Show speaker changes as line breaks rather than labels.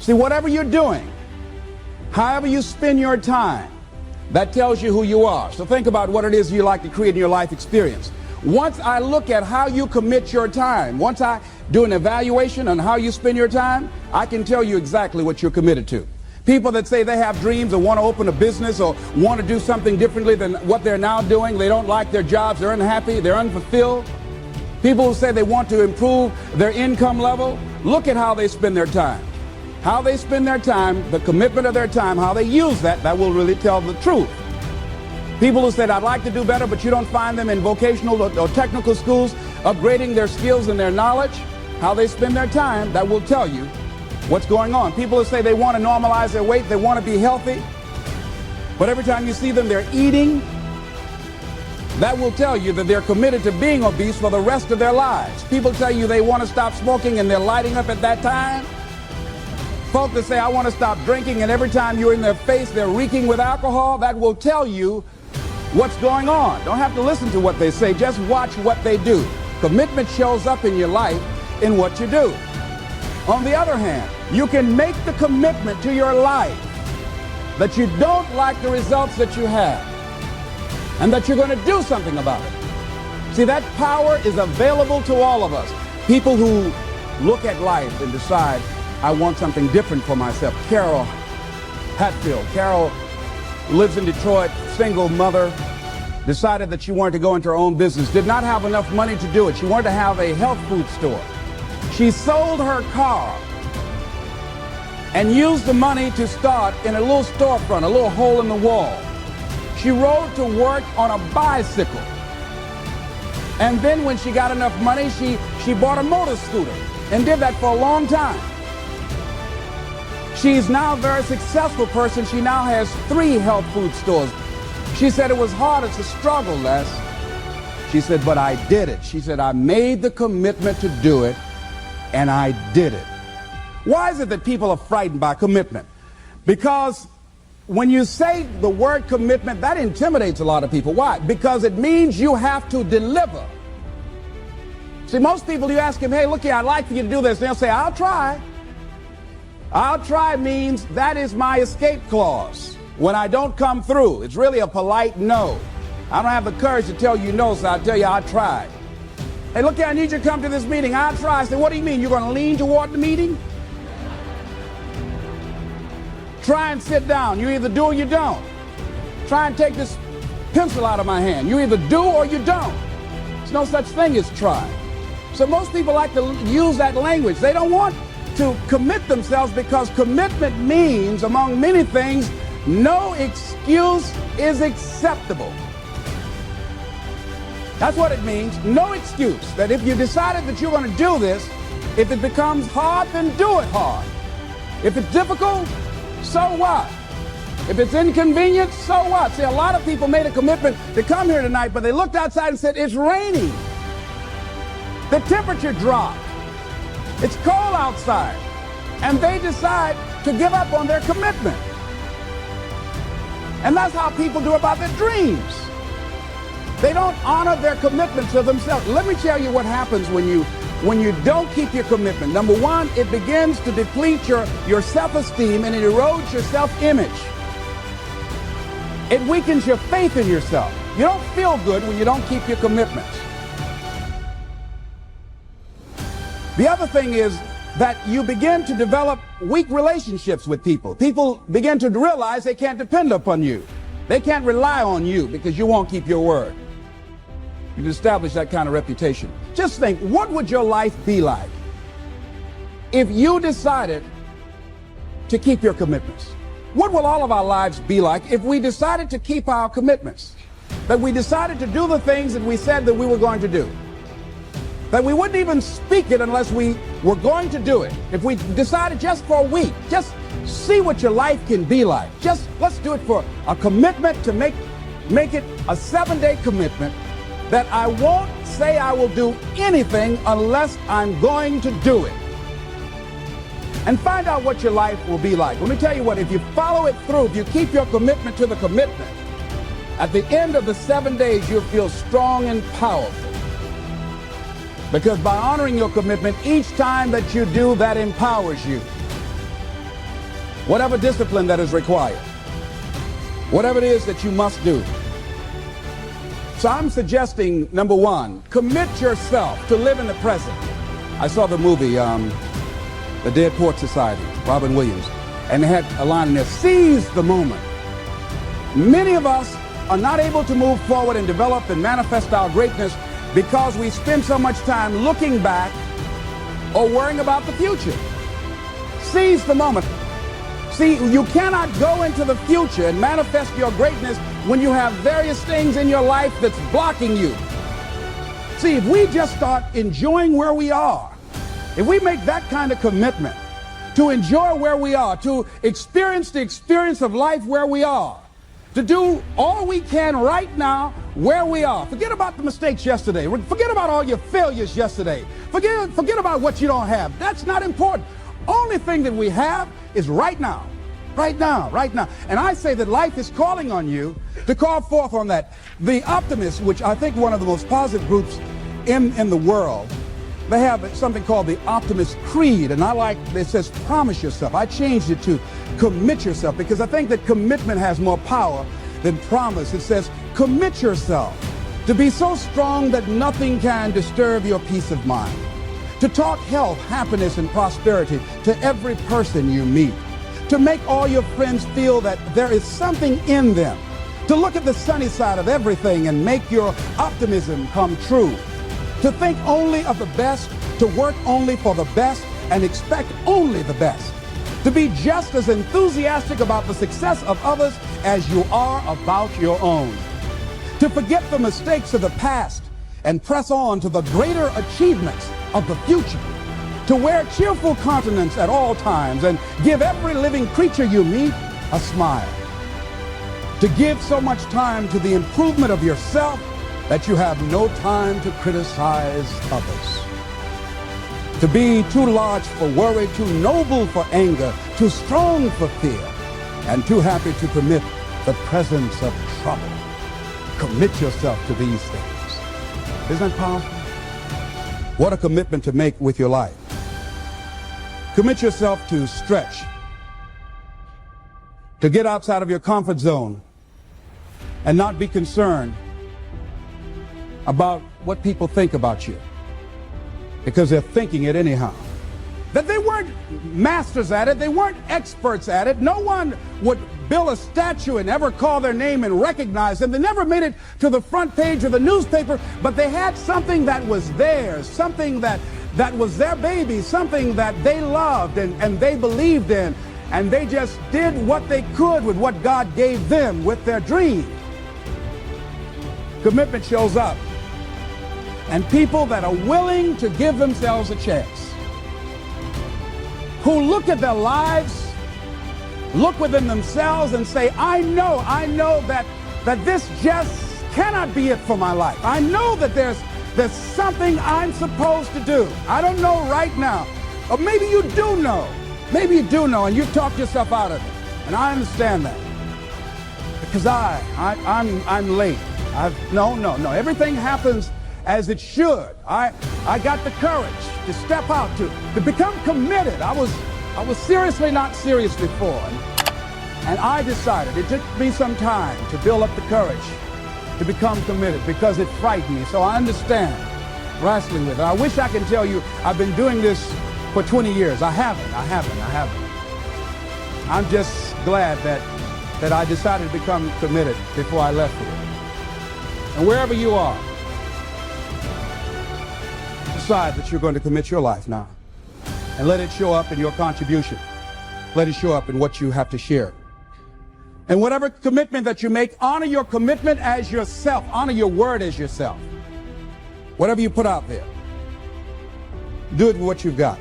See, whatever you're doing, however you spend your time, that tells you who you are. So think about what it is you like to create in your life experience. Once I look at how you commit your time, once I do an evaluation on how you spend your time, I can tell you exactly what you're committed to. People that say they have dreams or want to open a business or want to do something differently than what they're now doing, they don't like their jobs, they're unhappy, they're unfulfilled. People who say they want to improve their income level, look at how they spend their time. How they spend their time, the commitment of their time, how they use that will really tell the truth. People who said, I'd like to do better, but you don't find them in vocational or technical schools, upgrading their skills and their knowledge, how they spend their time, that will tell you what's going on. People who say they want to normalize their weight, they want to be healthy, but every time you see them, they're eating, that will tell you that they're committed to being obese for the rest of their lives. People tell you they want to stop smoking and they're lighting up at that time. Folks that say, I want to stop drinking, and every time you're in their face, they're reeking with alcohol, that will tell you what's going on. Don't have to listen to what they say, just watch what they do. Commitment shows up in your life in what you do. On the other hand, you can make the commitment to your life that you don't like the results that you have and that you're going to do something about it. See, that power is available to all of us. People who look at life and decide, I want something different for myself. Carol Hatfield. Carol lives in Detroit, single mother, decided that she wanted to go into her own business, did not have enough money to do it. She wanted to have a health food store. She sold her car and used the money to start in a little storefront, a little hole in the wall. She rode to work on a bicycle. And then when she got enough money, she bought a motor scooter and did that for a long time. She's now a very successful person. She now has 3 health food stores. She said it was hard, it's a struggle, Les. She said, but I did it. She said, I made the commitment to do it, and I did it. Why is it that people are frightened by commitment? Because when you say the word commitment, that intimidates a lot of people. Why? Because it means you have to deliver. See, most people, you ask them, hey, look here, I'd like for you to do this. And they'll say, I'll try. I'll try means that is my escape clause. When I don't come through, it's really a polite no. I don't have the courage to tell you no, so I'll tell you I'll try. Hey, look here, I need you to come to this meeting. I'll try. I say, what do you mean? You're going to lean toward the meeting? Try and sit down. You either do or you don't. Try and take this pencil out of my hand. You either do or you don't. There's no such thing as try. So most people like to use that language. They don't want to commit themselves because commitment means, among many things, no excuse is acceptable. That's what it means, no excuse. That if you decided that you're going to do this, if it becomes hard, then do it hard. If it's difficult, so what? If it's inconvenient, so what? See, a lot of people made a commitment to come here tonight, but they looked outside and said, it's raining. The temperature dropped. It's cold outside. And they decide to give up on their commitment. And that's how people do about their dreams. They don't honor their commitment to themselves. Let me tell you what happens when you don't keep your commitment. Number one, it begins to deplete your self-esteem and it erodes your self-image. It weakens your faith in yourself. You don't feel good when you don't keep your commitments. The other thing is that you begin to develop weak relationships with people. People begin to realize they can't depend upon you. They can't rely on you because you won't keep your word. You've established that kind of reputation. Just think, what would your life be like if you decided to keep your commitments? What will all of our lives be like if we decided to keep our commitments? That we decided to do the things that we said that we were going to do? That we wouldn't even speak it unless we were going to do it. If we decided just for a week, just see what your life can be like. Just let's do it for a commitment to make it a 7-day commitment that I won't say I will do anything unless I'm going to do it. And find out what your life will be like. Let me tell you what, if you follow it through, if you keep your commitment to the commitment, at the end of the 7 days, you'll feel strong and powerful. Because by honoring your commitment, each time that you do, that empowers you. whatever discipline that is required, whatever it is that you must do. So I'm suggesting, number one, commit yourself to live in the present. I saw the movie, The Dead Poets Society, Robin Williams, and they had a line in there, seize the moment. Many of us are not able to move forward and develop and manifest our greatness because we spend so much time looking back or worrying about the future. Seize the moment. See, you cannot go into the future and manifest your greatness when you have various things in your life that's blocking you. See, if we just start enjoying where we are, if we make that kind of commitment to enjoy where we are, to experience the experience of life where we are, to do all we can right now where we are. Forget about the mistakes yesterday. Forget about all your failures yesterday. Forget about what you don't have. That's not important. Only thing that we have is right now. Right now, right now. And I say that life is calling on you to call forth on that. The optimists, which I think one of the most positive groups in the world, they have something called the Optimist Creed, and I like, it says promise yourself. I changed it to commit yourself because I think that commitment has more power than promise. It says commit yourself to be so strong that nothing can disturb your peace of mind, to talk health, happiness, and prosperity to every person you meet, to make all your friends feel that there is something in them, to look at the sunny side of everything and make your optimism come true, to think only of the best, to work only for the best, and expect only the best, to be just as enthusiastic about the success of others as you are about your own, to forget the mistakes of the past and press on to the greater achievements of the future, to wear cheerful countenance at all times and give every living creature you meet a smile, to give so much time to the improvement of yourself that you have no time to criticize others, to be too large for worry, too noble for anger, too strong for fear, and too happy to permit the presence of trouble. Commit yourself to these things. Isn't that powerful? What a commitment to make with your life. Commit yourself to stretch, to get outside of your comfort zone and not be concerned about what people think about you, because they're thinking it anyhow. That they weren't masters at it, they weren't experts at it. No one would build a statue and ever call their name and recognize them. They never made it to the front page of the newspaper, but they had something that was theirs, something that was their baby, something that they loved and they believed in, and they just did what they could with what God gave them with their dream. Commitment shows up, and people that are willing to give themselves a chance, who look at their lives, look within themselves and say, I know that this just cannot be it for my life. I know that there's something I'm supposed to do. I don't know right now. Or maybe you do know. Maybe you do know and you've talked yourself out of it. And I understand that. Because I'm late. No. Everything happens as it should. I got the courage to step out, to become committed. I was seriously not serious before. And I decided, it took me some time to build up the courage to become committed because it frightened me. So I understand wrestling with it. I wish I could tell you I've been doing this for 20 years. I haven't. I'm just glad that I decided to become committed before I left here. And wherever you are, decide that you're going to commit your life now. And let it show up in your contribution. Let it show up in what you have to share. And whatever commitment that you make, honor your commitment as yourself. Honor your word as yourself. Whatever you put out there, do it with what you've got.